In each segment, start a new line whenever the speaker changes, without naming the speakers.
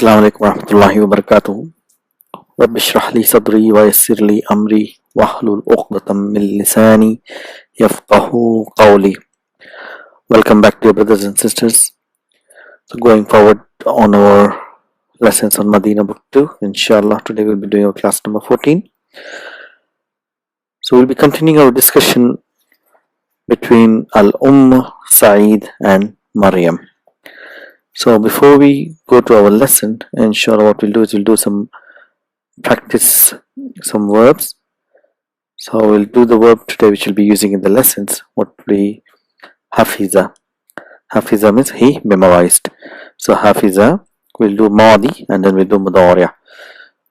Assalamu alaikum warahmatullahi wabarakatuh. Rabbi shrah li sadri wa yassir li amri wahlul uqdatam min lisani yafqahu qawli. Welcome back, dear brothers and sisters. So going forward on our lessons on Madina Book 2, inshallah today we'll be doing our class number 14. So we'll be continuing our discussion between Sa'id and Maryam. So before we go to our lesson, inshallah what we'll do is we'll do some practice, some verbs. So we'll do the verb today which we'll be using in the lessons. What will be hafiza. Hafiza means he memorized. So hafiza, we'll do madi and then we'll do mudari'.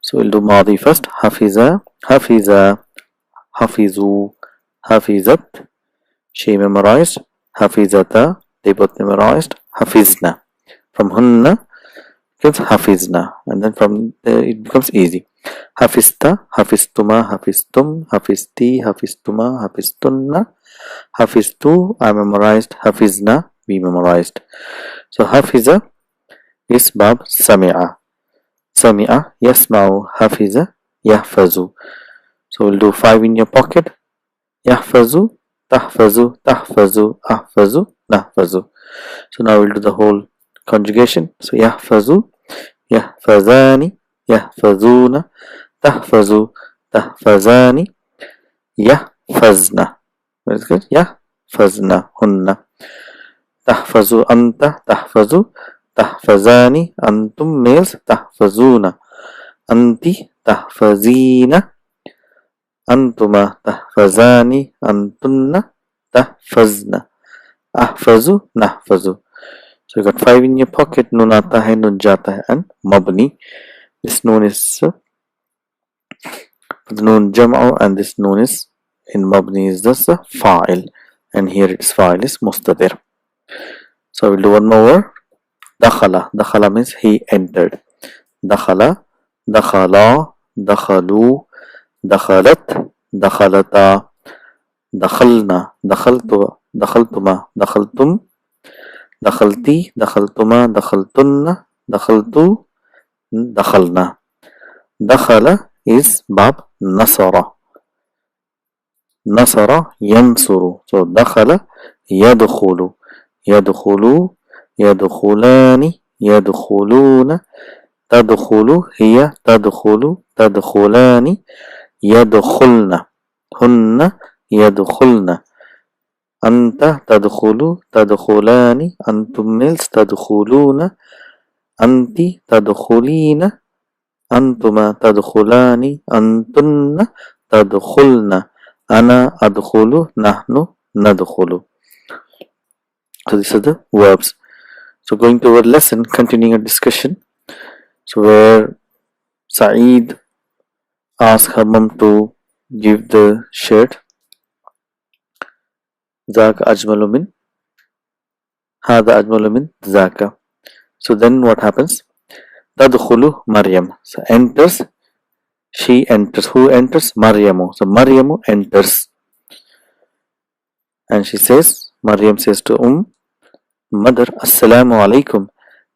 So we'll do madi first. Hafiza, hafiza, hafizu, hafizat, she memorized. Hafizata, they both memorized. Hafizna. From hunna becomes hafizna, and then from there it becomes easy. Hafizta, hafiztuma, hafiztum, hafizti, hafiztuma, hafiztunna, hafiztu, I memorized. Hafizna, we memorized. So hafiza is bab sami'a. Sami'a, yasma'u, hafiza, yahfazu. So we'll do 5 in your pocket. Yahfazu, tahfazu, tahfazu, ahfazu, nahfazu. So now we'll do the whole conjugation. So yahfazu, yahfazani, yahfazuna, tahfazu, tahfazani, yahfazna. That's good. Yahfazna, hunna. Tahfazu anta, tahfazu, tahfazani, antum males, tahfazuna, anti, tahfazina, antuma, tahfazani, antunna, tahfazna, ahfazu, nahfazu. So you got 5 in your pocket. Nun aata hai, nun jata hai, and mabni. This noon is the noon jam'u, and this noon is in mabni is just the fa'il, and here its fa'il is mustatir. So we'll do one more word. Dakhala. Dakhala means he entered. Dakhala, dakhala, dakhalu, dakhalat, dakhalata, dakhalna, dakhaltu, dakhaltuma, dakhaltum, dakhalti, dakhaltuma, dakhaltunna, dakhaltu, dakhalna. Dakhala is bab nasara. Nasara yansuru. So dakhala yadkhulu, yadkhulu, yadkhulani, yadkhuluna, tadkhulu, hiya tadkhulu, tadkhulani, yadkhulna, hunna yadkhulna. Anta tadkhulu, tadkhulani, antum males tadkhuluna, anti tadkhulina, antuma tadkhulani, antunna tadkhulna, ana adkhulu, nahnu nadkhulu. So these are the verbs. So going to our lesson, continuing our discussion. So where Sa'id asked her mom to give the shirt. Zaka ajmalu min, hada ajmalu min zaka. So then what happens? Tadkhulu Maryam. So enters, she enters. Who enters? Maryamu. So Maryamu enters. And she says, Maryam says to mother, Assalamu alaikum,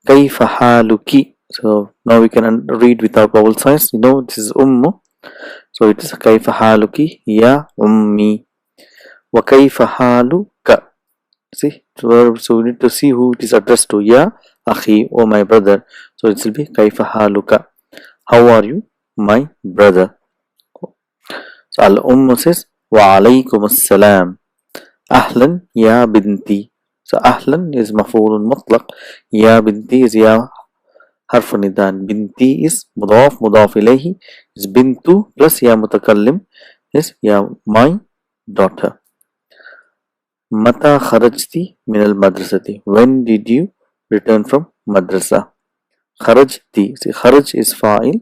kayfa haluki. So now we can read without vowel signs. You know, this is ummu. So it is kayfa haluki, ya ummi. Wa kayfa haluka. See, so we need to see who it is addressed to. Ya akhi, oh my brother. So it will be kayfa haluka. How are you, my brother? So al says, wa alaykum assalam. Ahlan ya binti. So ahlan is maf'ulun mutlaq. Ya binti is ya harf nidan. Binti is mudaf, mudaf ilayhi is bintu plus ya mutakallim is ya my daughter. Mata kharajti min al madrasati. When did you return from madrasa? Kharajti. See, kharaj is fa'il,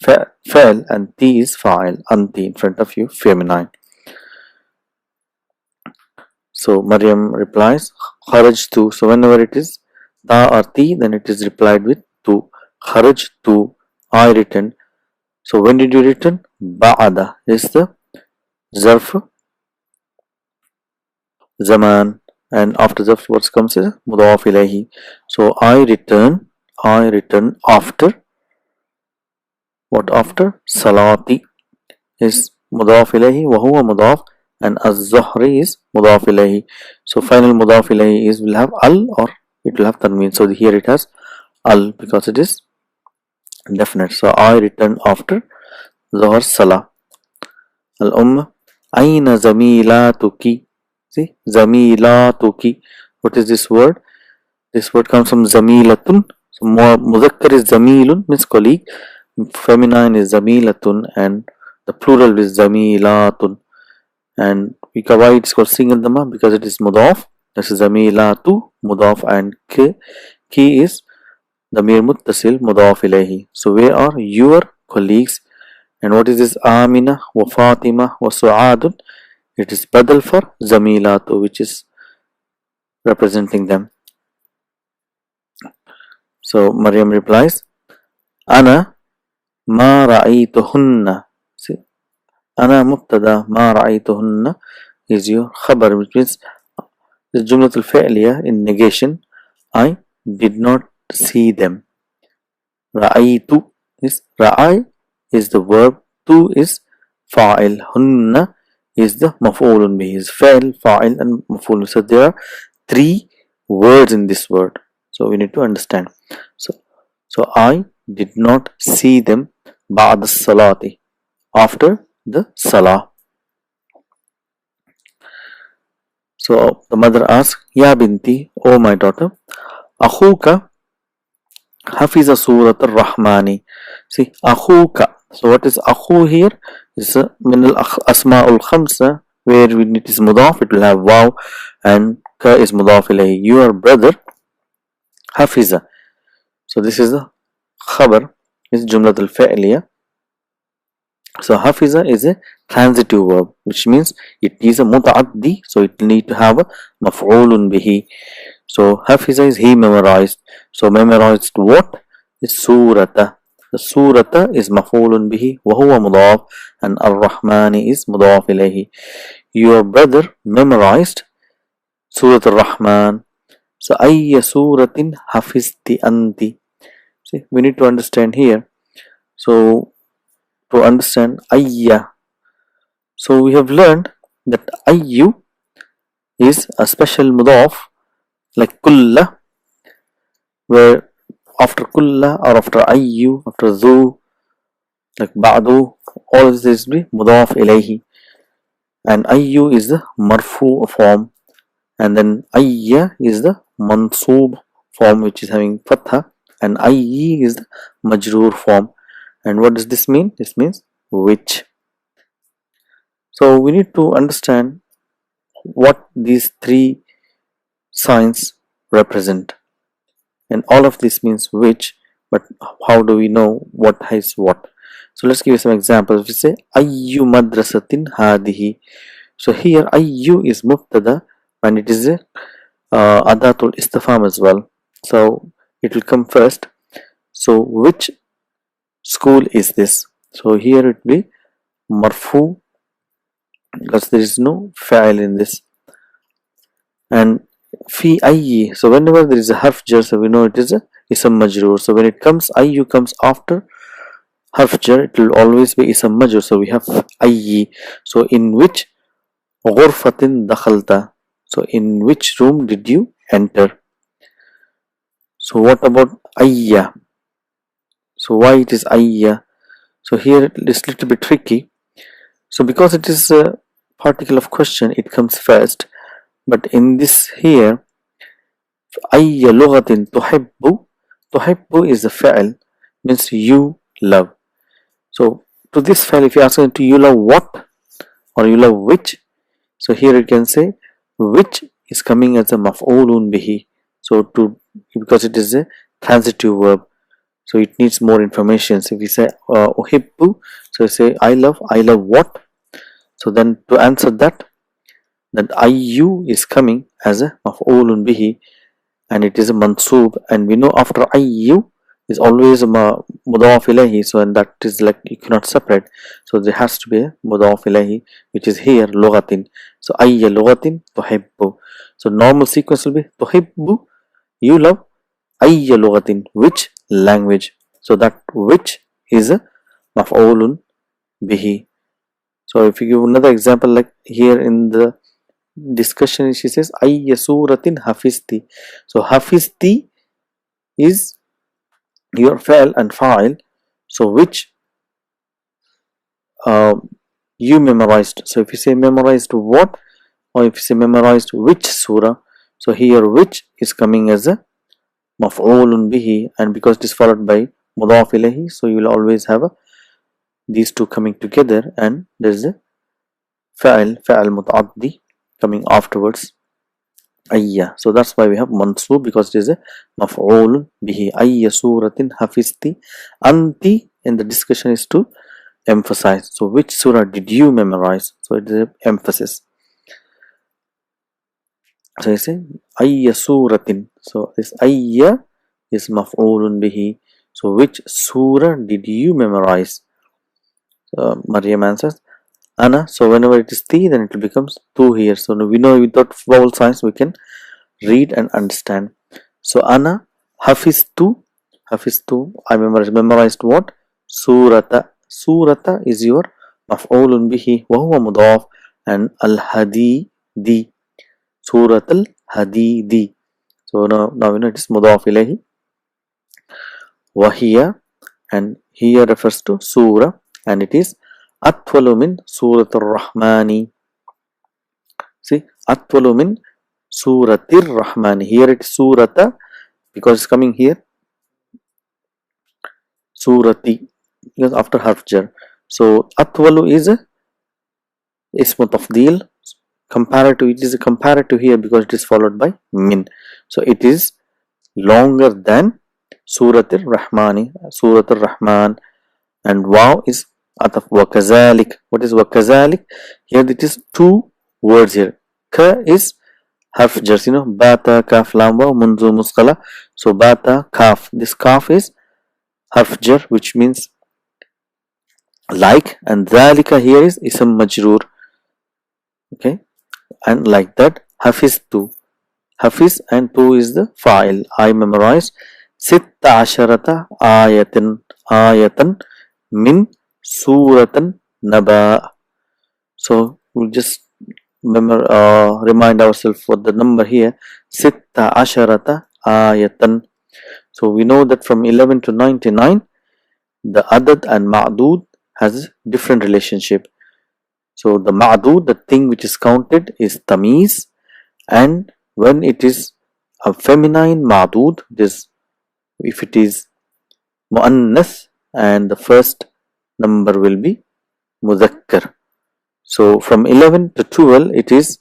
fa'il, and ti is fa'il. Anti in front of you, feminine. So Maryam replies, kharajtu. So whenever it is ta or ti, then it is replied with tu. Kharajtu, I returned. So when did you return? Ba'ada is the zarf zaman, and after the words comes mudaf ilayhi. So I return I return after. What after? Salati is mudaf ilayhi wa huwa mudaf, and az-zuhri is mudaf ilayhi. So final mudaf ilayhi is will have al or it will have tanween. So here it has al because it is definite. So I return after Zuhr Salah. Al-Umm Aina zamilatuki. See, zamilatuki. What is this word? This word comes from zamilatun. So muzakkar is zamilun, means colleague. Feminine is zamilatun, and the plural is zamilatun. And why it is called single dhamma? Because it is mudaf. This is zamilatu mudaf, and ki is damir muttasil mudaf ilayhi. So where are your colleagues? And what is this? Amina wa Fatima wa Su'adun. It is badal for zamilatu, which is representing them. So Maryam replies, Ana ma ra'aytuhunna. See, Ana mubtada, ma ra'aytuhunna is your khabar, which means the jumlatul fi'liya in negation. I did not see them. Ra'aytu is ra'i is the verb, tu is fa'il, hunna is the maf'ulun bihi, is fa'il, fa'il and maf'ulun. So there are three words in this word. So we need to understand. So I did not see them ba'da salati, after the salah. So the mother asks, Ya binti, O my daughter, Akhuka hafiza surat al-Rahmani. See, Akhuka. So what is Akhu here? Is min al-asma'ul khamsa, where it is mudaf, it will have waw, and ka is mudaf ilayhi. Your brother, hafiza. So this is the khabar, is jumlat al-fi'liya. So hafiza is a transitive verb, which means it is a muta'addi, so it need to have a maf'ulun bihi. So hafiza is he memorized. So memorized what? Is surata. The surata is maf'ulun bihi wa huwa mudaf, and ar-Rahmani is mudaf ilayhi. Your brother memorized Surat al-Rahman. So ayya suratin hafizti anti. See, we need to understand here. So to understand ayya, so we have learned that ayyu is a special mudaf like kulla, where after kulla or after ayyu, after zu, like ba'du, all of this will be mudaf ilayhi, and ayyu is the marfu form, and then ayya is the mansub form, which is having fatha, and ayyi is the majroor form. And what does this mean? This means which. So we need to understand what these three signs represent, and all of this means which, but how do we know what is what? So let's give you some examples. We say ayyu madrasatin hadihi. So here ayyu is mubtada, and it is a adatul istifham as well, so it will come first. So which school is this? So here it will be marfu, because there is no fa'il in this. And fi ayyi, so whenever there is a harf jar, so we know it is a ism majroor. So when it comes, ayyu comes after harf jar, it will always be ism majroor. So we have ayyi. So in which ghurfatin dakhalta, so in which room did you enter? So what about ayya? So why it is ayya? So here it is little bit tricky. So because it is a particle of question, it comes first. But in this here, ayya lughatin tuhibbu, tuhibbu is a fa'il, means you love. So to this fa'il, if you ask to you love what, or you love which, so here you can say which is coming as a maf'ulun bihi. So because it is a transitive verb, so it needs more information. So if we say uhibbu, so say I love what. So then to answer that ayyu is coming as a maf'ulun bihi, and it is a mansub, and we know after ayyu is always a mudaf ilayhi, so and that is like you cannot separate, so there has to be a mudaf ilayhi, which is here lughatin. So ayya lughatin tuhibbu. So normal sequence will be tuhibbu, you love, ayya lughatin, which language. So that which is a maf'ulun bihi. So if you give another example, like here in the discussion, she says ayya suratin hafizti. So hafizti is your fa'il and fa'il. So which you memorized. So if you say memorized what, or if you say memorized which surah, so here which is coming as a maf'ulun bihi, and because it is followed by mudaf ilayhi, so you will always have these two coming together, and there is a fa'il muta'addi coming afterwards, ayya. So that's why we have mansub, because it is a maf'ulun bihi. Ayya suratin hafizti. Anti in the discussion is to emphasize. So which surah did you memorize? So it is an emphasis. So you say ayya suratin. So this ayya is maf'ulun bihi. So which surah did you memorize? Maryam answers ana. So whenever it is ti, then it becomes tu here. So we know without vowel signs we can read and understand. So ana hafiztu. I memorized what? Surata. Surata is your maf'ulun bihi wa huwa mudaf, and al-hadidi. Surat al-hadidi. So now we know it is mudaf ilayhi. Wahiya, and here refers to surah, and it is atwalu min surat ar-rahmani. See, atwalu min suratir rahmani. Here it is surata, because it's coming here surati, because after harf jar. So atwalu is a ismu tafdil. Comparative, it is a comparative here because it is followed by min. So it is longer than Surat al-Rahmani, Surat al-Rahman, and wow is ataf. Wakazalik. What is wakazalik? Here it is two words here. Ka is harf jar, bata, kaf, lam, wa, munzu, musqala. So bata, kaf. This kaf is harf jar, which means like, and dhalika here is ism majroor. Okay, and like that, hafiz tu. Hafiz and tu is the fa'il. I memorized sitta asharata ayatan min suratan naba. So we'll just remind ourselves what the number here. Sitta asharata ayatan. So we know that from 11 to 99, the adad and ma'dud has a different relationship. So the ma'dud, the thing which is counted, is tamiz, and when it is a feminine ma'dud, this, if it is mu'annath, and the first number will be mudhakkar. So from 11 to 12, it is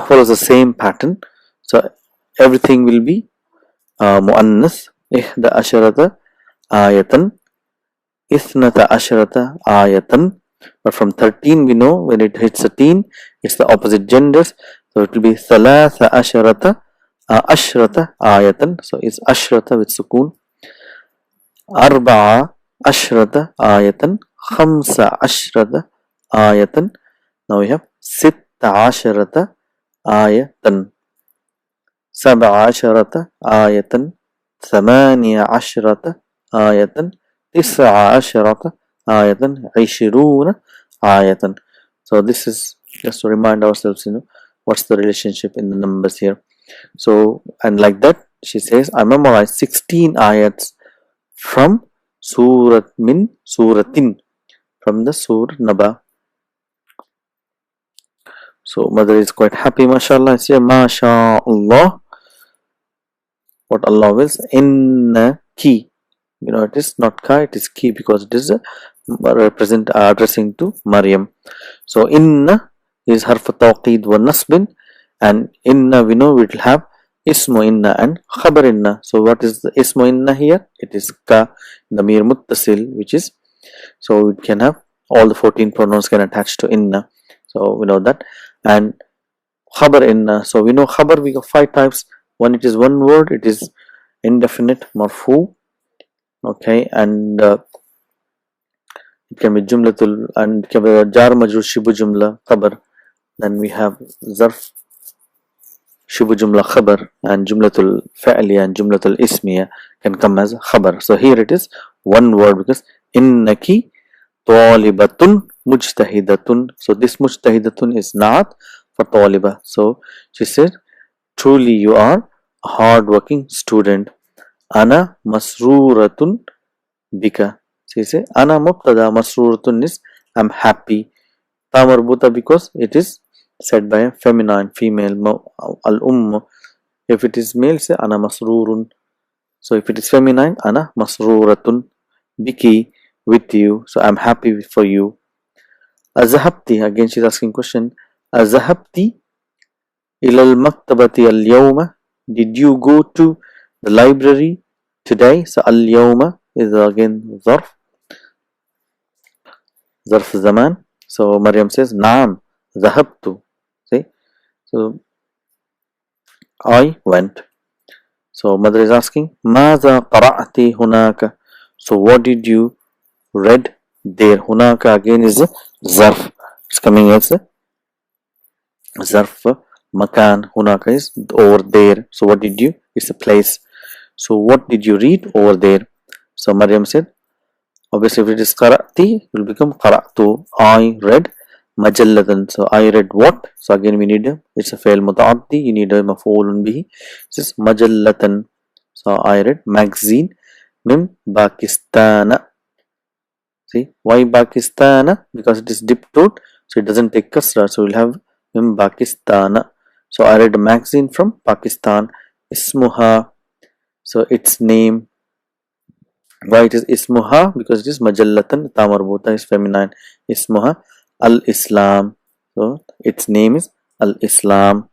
follows the same pattern. So everything will be mu'annath. Ihda asharata ayatan, ithnata asharata ayatan. But from 13 we know when it hits a teen, it's the opposite genders. So it will be thalatha asharata ayatan. So it's ashrata with sukoon. Arba'a ashrata ayatan. Khamsa ashrata ayatan. Now we have sitta asharata ayatan. Sab'a asharata ayatan. Thamaniya ashrata ayatan. Tis'a asharata ayatan. Ishiruna ayatan. So this is just to remind ourselves, what's the relationship in the numbers here. So, and like that, she says, I memorized 16 ayats from Surat min Suratin, from the Surah Naba. So mother is quite happy, mashallah. It's here, mashallah. What Allah wills. Inna ki. It is not ka, it is ki, because it is addressing to Maryam. So inna is harf tawqid wa nasbin, and inna we know it will have ismu inna and khabar inna. So what is the ismu inna here? It is ka, damir muttasil, which is, so it can have all the 14 pronouns can attach to inna. So we know that. And khabar inna, so we know khabar, we got 5 types. One, it is one word, it is indefinite marfu. Okay, and it can be jumlatul, and it can be jar majrur shibu jumla khabar. Then we have zarf shibu jumla khabar, and jumlatul fa'liya and jumlatul ismiya can come as khabar. So here it is one word because innaki talibatun mujtahidatun. So this mujtahidatun is not for taliba. So she said, truly you are a hard-working student. Ana masruratun bika. She said, Ana mubtada, masruratun is I'm happy. Ta marbuta because it is said by a feminine, female, al If it is male, say ana masrurun. So if it is feminine, ana masruratun biki, with you. So I'm happy for you. Azahabti, again she's asking question. Azahabti ilal maktabati al yawma. Did you go to the library today? So al yawma is again zarf zaman. So Maryam says naam zahabtu. See, so I went. So mother is asking maza qara'ti hunaka. So what did you read there? Hunaka again is a zarf. It's coming as a zarf. Makan. Hunaka is over there. So what did you? It's a place. So what did you read over there? So Maryam said, obviously if it is qara'ti, it will become qara'tu. I read majallatan. So I read what? So again we need it's a fail mutaaddi. You need a maf'ulun bihi. This is majallatan. So I read magazine min Pakistan. See why Pakistan? Because it is dipped out, so it doesn't take kasra. So we'll have min Pakistan. So I read a magazine from Pakistan. Ismuha. So its name. Why it is ismuha? Because it is majallatan. Ta marbuta is feminine. Ismuha al-Islam. So its name is al-Islam.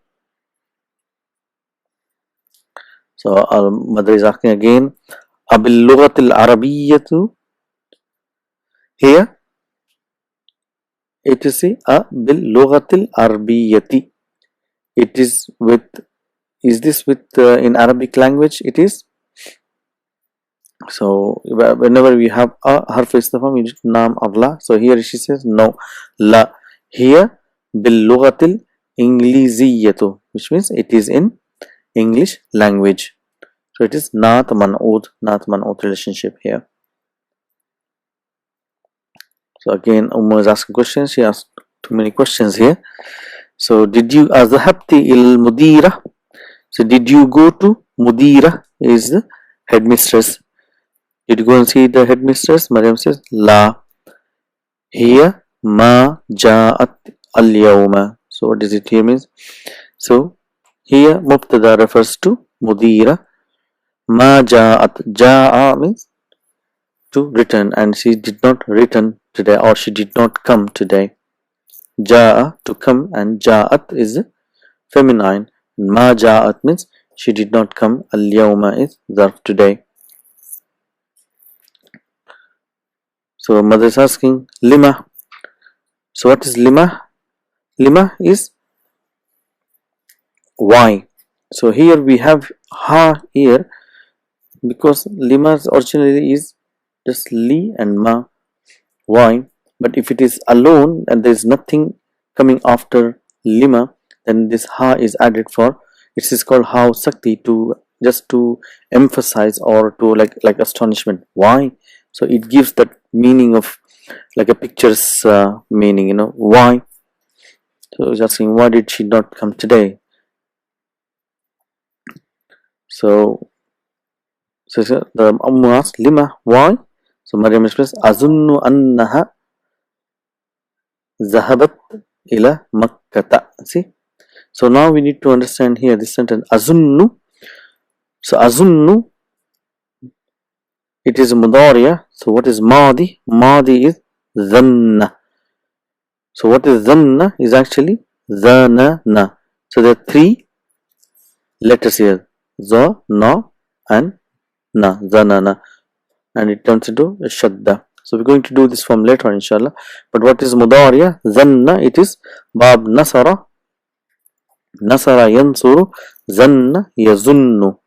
So our mother is asking again, abil lughatil arabiyyatu. Here it is a bil lughatil arabiyyati. It is with, is this with in Arabic language? It is. So whenever we have a harf istifham, you need naam or la. So here she says no, la. Here bil lughatil ingliziyatu, which means it is in English language. So it is not man'ud relationship here. So again Umma is asking questions. She asked too many questions here. So did you azhabti il mudira? So did you go to mudira? Is the headmistress. Did you go and see the headmistress? Maryam says la. Here ma ja'at al yawma. So what does it here means? So here mubtada refers to mudira. Ma ja'at. Ja'a means to return, and she did not return today, or she did not come today. Ja'a to come, and ja'at is feminine. Ma ja'at means she did not come. Al yawma is zarf today. So mother is asking lima. So what is lima? Lima is why. So here we have ha here because lima originally is just li and ma. Why? But if it is alone and there is nothing coming after lima, then this ha is added for. It is called ha sakti, to just to emphasize or to like astonishment. Why? So it gives that meaning of like a picture's meaning. Why? So he's asking, why did she not come today? So the Ummu asked, lima, why? So Maryam explains, azunnu annaha zahabat ila makkata. See? So now we need to understand here this sentence, azunnu. So azunnu, it is mudariya. So what is madi? Madi is zanna. So what is zanna is actually zanana. So there are three letters here, za, na and na, zanana, and it turns into a shadda. So we're going to do this form later inshallah. But what is mudariya? Zanna, it is bab nasara. Nasara yansuru, zanna yazunnu.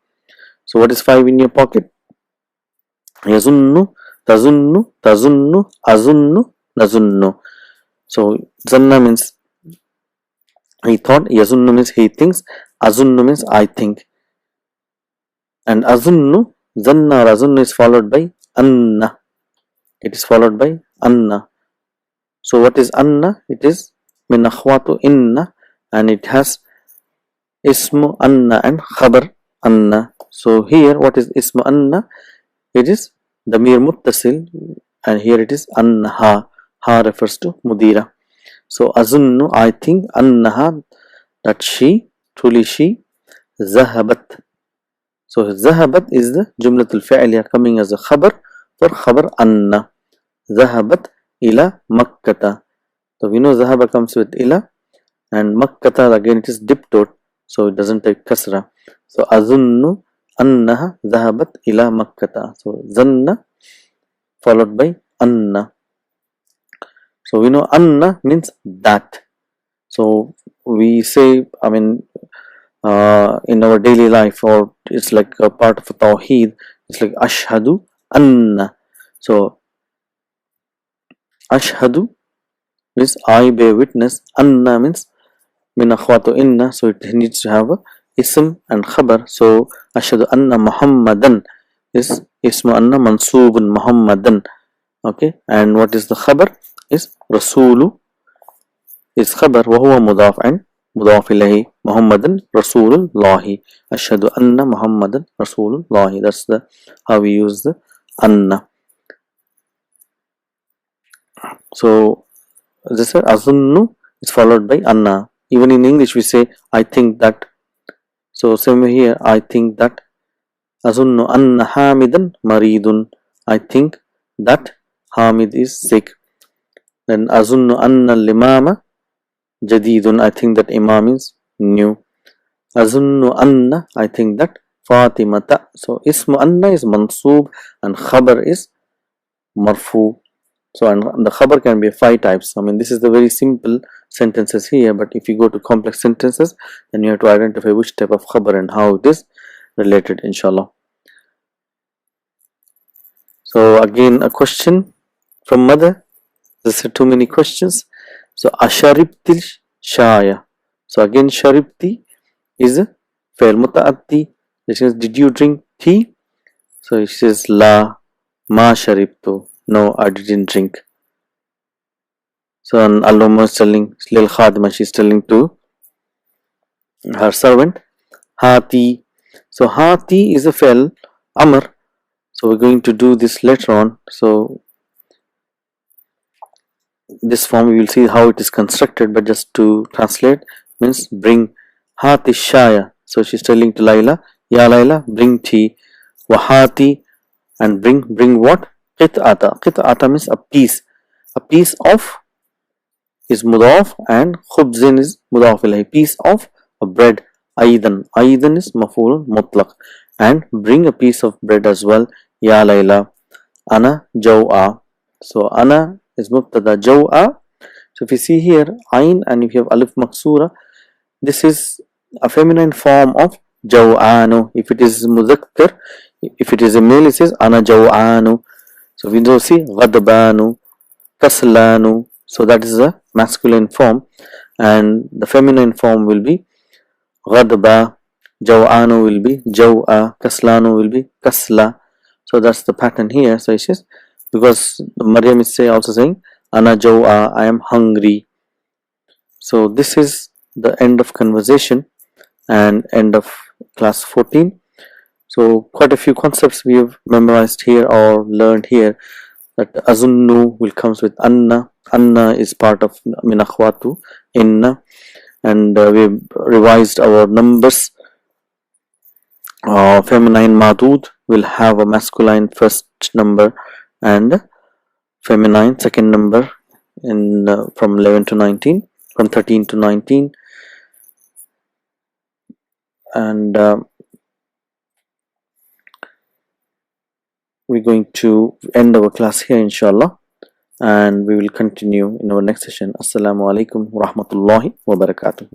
So what is 5 in your pocket? Yazunnu, tazunnu, tazunnu, azunnu, nazunnu. So zanna means he thought, yazunnu means he thinks, azunnu means I think, and azunnu zanna or azunnu is followed by anna. It is followed by anna. So what is anna? It is min akhwatu inna, and it has ismu anna and khabar anna. So here what is ismu anna? It is damir muttasil, and here it is annaha. Ha refers to mudira. So azunnu, I think, annaha, that she, truly she, zahabat. So zahabat is the jumlatul fi'liya coming as a khabar for khabar anna. Zahabat ila makkata. So we know zahaba comes with ila, and makkata again it is diptoed, so it doesn't take kasra. So azunnu annaha zahabat ila makkata. So zanna followed by anna. So we know anna means that. So we say, I mean, in our daily life, or it's like a part of a tawheed, it's like ashhadu anna. So ashhadu means I bear witness, anna means min akhwatu inna, so it needs to have a ism and khabar. So ashhadu anna muhammadan is ismu anna mansubun muhammadan. Okay, and what is the khabar? Is rasulu is khabar, wa huwa mudaf and mudaf ilayhi, muhammadan rasulullahi. Ashhadu anna muhammadan rasulullahi. That's the how we use the anna. So as I said, azunnu is followed by anna. Even in English we say I think that. So same way here, I think that. Azunnu anna hamidan maridun. I think that Hamid is sick. Then azunnu anna limama jadidun. I think that imam is new. Azunnu anna, I think that Fatimata. So ismu anna is mansub and khabar is marfu. So and the khabar can be 5 types. I mean, this is the very simple sentences here, but if you go to complex sentences, then you have to identify which type of khabar and how it is related, inshallah. So again, a question from mother. There are too many questions. So asharibtil shaya. So again, sharibti is a fail mutaaddi. It means, did you drink tea? So it says la ma sharibtu. No, I didn't drink. So Al-Umma is telling Lil Khadima, she's telling to her servant, Hati. So Hati is a fail amr. So we're going to do this later on. So this form we will see how it is constructed, but just to translate means bring. Hati shaya. So she's telling to Laila, Ya Laila, bring tea. Wahati, and bring what? Qit'ata. Qit'ata means a piece. A piece of is mudaf and khubzin is mudaf ilayhi. Piece of a bread. Aidan. Aidan is maf'ul mutlaq. And bring a piece of bread as well. Ya Layla. Ana jaw'a. So ana is mubtada, jaw'a. So if you see here ain and if you have alif maksura, this is a feminine form of jaw'anu. If it is mudhakkar, if it is a male, it says ana jaw'anu. So we do see ghadbanu, kaslanu. So that is a masculine form, and the feminine form will be ghadba, jaw'anu will be jaw'a, kaslanu will be kasla. So that's the pattern here. So it says, because Maryam is also saying ana jaw'a, I am hungry. So this is the end of conversation and end of class 14. So quite a few concepts we have memorized here or learned here. That azunnu will comes with anna. Anna is part of min akhwatu inna, and we revised our numbers. Feminine madud will have a masculine first number and feminine second number in from 11 to 19, from 13 to 19, and we're going to end our class here, inshallah, and we will continue in our next session. Assalamu alaikum wa rahmatullahi wa barakatuh.